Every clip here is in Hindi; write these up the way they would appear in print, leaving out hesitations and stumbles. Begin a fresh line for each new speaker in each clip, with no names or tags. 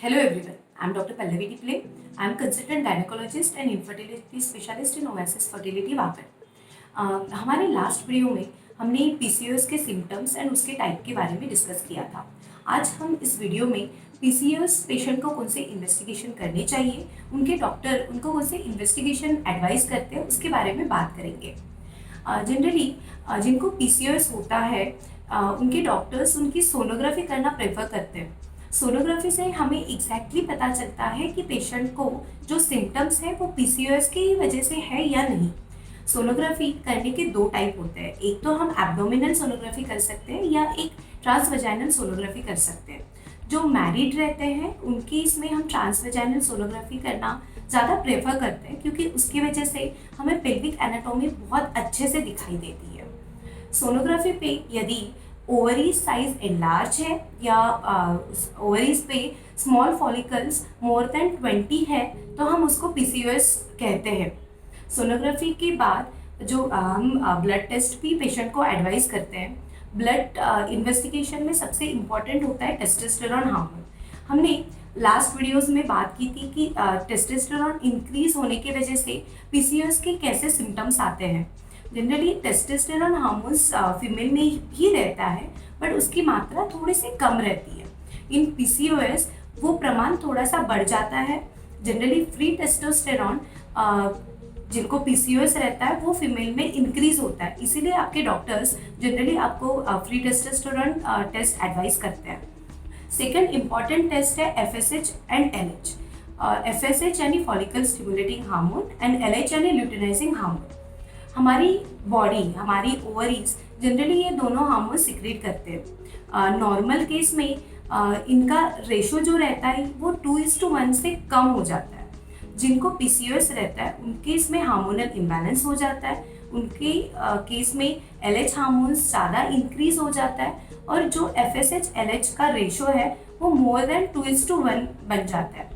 Hello everyone, I am Dr. Pallavi Tiple. I am consultant gynecologist and infertility specialist in Oasis Fertility Wakad. हमारे लास्ट वीडियो में हमने पीसीओएस के सिम्टम्स एंड उसके टाइप के बारे में डिस्कस किया था। आज हम इस वीडियो में पीसीओएस पेशेंट को कौन से इन्वेस्टिगेशन करने चाहिए, उनके डॉक्टर उनको कौन से इन्वेस्टिगेशन एडवाइस करते हैं उसके बारे में बात करेंगे। जनरली जिनको पीसीओएस होता है उनके डॉक्टर्स उनकी सोनोग्राफी करना प्रेफर करते हैं। सोनोग्राफी से हमें एग्जैक्टली पता चलता है कि पेशेंट को जो सिम्टम्स है वो पीसीओएस की वजह से है या नहीं। सोनोग्राफी करने के दो टाइप होते हैं, एक तो हम एब्डोमिनल सोनोग्राफी कर सकते हैं या एक ट्रांसवेजाइनल सोनोग्राफी कर सकते हैं। जो मैरिड रहते हैं उनकी इसमें हम ट्रांसवेजाइनल सोनोग्राफी करना ज़्यादा प्रेफर करते हैं क्योंकि उसकी वजह से हमें पेल्विक एनाटॉमी बहुत अच्छे से दिखाई देती है। सोनोग्राफी पे यदि ओवरीज साइज एनलार्ज है या ओवरीज पे स्मॉल फॉलिकल्स मोर देन 20 है तो हम उसको पीसीओएस कहते हैं। सोनोग्राफी के बाद जो हम ब्लड टेस्ट भी पेशेंट को एडवाइस करते हैं। ब्लड इन्वेस्टिगेशन में सबसे इम्पॉर्टेंट होता है टेस्टोस्टेरोन हार्मोन। हमने लास्ट वीडियोस में बात की थी कि टेस्टोस्टेरोन इंक्रीज होने की वजह से पीसीओएस के कैसे सिम्टम्स आते हैं। जनरली टेस्टोस्टेरोन हार्मोन्स फीमेल में ही रहता है बट उसकी मात्रा थोड़ी सी कम रहती है। इन पीसीओएस वो प्रमाण थोड़ा सा बढ़ जाता है। जनरली फ्री टेस्टोस्टेरोन जिनको पीसीओएस रहता है वो फीमेल में इंक्रीज होता है, इसीलिए आपके डॉक्टर्स जनरली आपको फ्री टेस्टोस्टेरोन टेस्ट एडवाइस करते हैं। सेकेंड इम्पॉर्टेंट टेस्ट है एफएसएच एंड एलएच। एफएसएच यानी follicle stimulating hormone and LH यानी ल्यूटिनाइजिंग हार्मोन। हमारी बॉडी, हमारी ओवरीज जनरली ये दोनों हार्मोन सिक्रेट करते हैं। नॉर्मल केस में इनका रेशो जो रहता है वो 2:1 से कम हो जाता है। जिनको पीसीओएस रहता है उनके इसमें हार्मोनल इम्बैलेंस हो जाता है, उनके केस में एलएच हार्मोन्स ज़्यादा इंक्रीज हो जाता है और जो एफएसएच एलएच का रेशो है वो मोर देन 2:1 बन जाता है।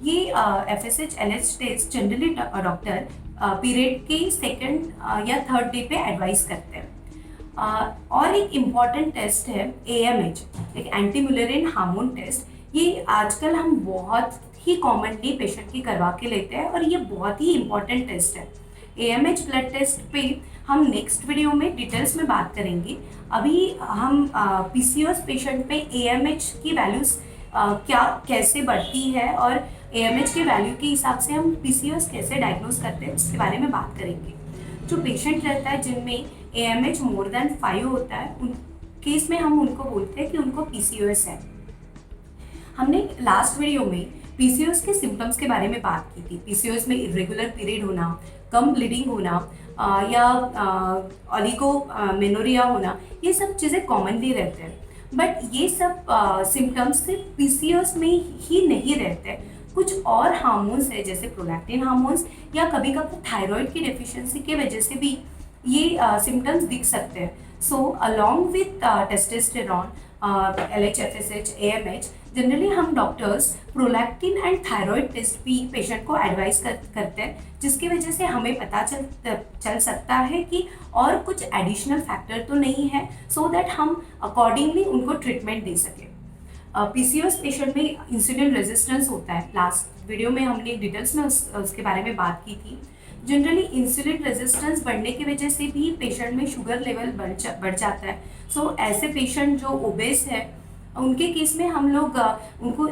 ये FSH LH test generally doctor period के सेकंड या थर्ड डे पे एडवाइस करते हैं। और एक इम्पॉर्टेंट टेस्ट है एएमएच, एक एंटी म्यूलरिन हार्मोन टेस्ट। ये आजकल हम बहुत ही कॉमनली पेशेंट की करवा के लेते हैं और ये बहुत ही इम्पॉर्टेंट टेस्ट है। एएमएच ब्लड टेस्ट पे हम नेक्स्ट वीडियो में डिटेल्स में बात करेंगे। अभी हम पीसीओएस पेशेंट पे एएमएच की वैल्यूज क्या कैसे बढ़ती है और एएमएच के वैल्यू के हिसाब से हम पीसीओएस कैसे डायग्नोज करते हैं उसके बारे में बात करेंगे। जो पेशेंट रहता है जिनमें एएमएच मोर देन 5 होता है उन केस में हम उनको बोलते हैं कि उनको पीसीओएस है। हमने लास्ट वीडियो में पीसीओएस के सिम्टम्स के बारे में बात की थी। पीसीओएस में इरेगुलर पीरियड होना, कम ब्लीडिंग होना या ओलिगोमेनोरिया होना, ये सब चीज़ें कॉमनली रहते हैं। बट ये सब सिम्टम्स सिर्फ पीसीओएस में ही नहीं रहते। कुछ और हार्मोन्स है जैसे प्रोलैक्टिन हार्मोन्स या कभी कभी थायराइड की डेफिशिएंसी की वजह से भी ये सिम्टम्स दिख सकते हैं। So along with testosterone, LH, FSH, AMH generally हम doctors prolactin and thyroid test भी पेशेंट को एडवाइस करते हैं, जिसकी वजह से हमें पता चल सकता है कि और कुछ एडिशनल फैक्टर तो नहीं है, सो दैट हम अकॉर्डिंगली उनको ट्रीटमेंट दे सकें। पीसीओएस पेशेंट में इंसुलिन रेजिस्टेंस होता है। लास्ट वीडियो में हमने डिटेल्स में उसके बारे में बात की थी। जनरली इंसुलिन रेजिस्टेंस बढ़ने की वजह से भी पेशेंट में शुगर लेवल बढ़ जाता है। सो ऐसे पेशेंट जो ओबेस है उनके केस में हम लोग उनको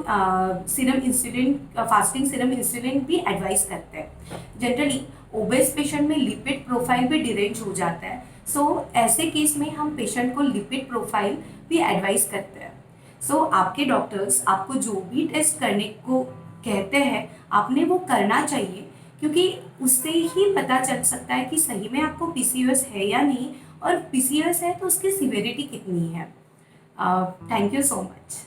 serum insulin, fasting serum insulin भी एडवाइस करते हैं। जनरली ओबेस पेशेंट में लिपिड प्रोफाइल भी डिरेंज हो जाता है। सो ऐसे केस में हम पेशेंट को लिपिड प्रोफाइल भी एडवाइस करते हैं। सो आपके डॉक्टर्स आपको जो भी टेस्ट करने को कहते हैं आपने वो करना चाहिए, क्योंकि उससे ही पता चल सकता है कि सही में आपको पीसीओएस है या नहीं, और पीसीओएस है तो उसकी सिवियरिटी कितनी है। Thank you so much.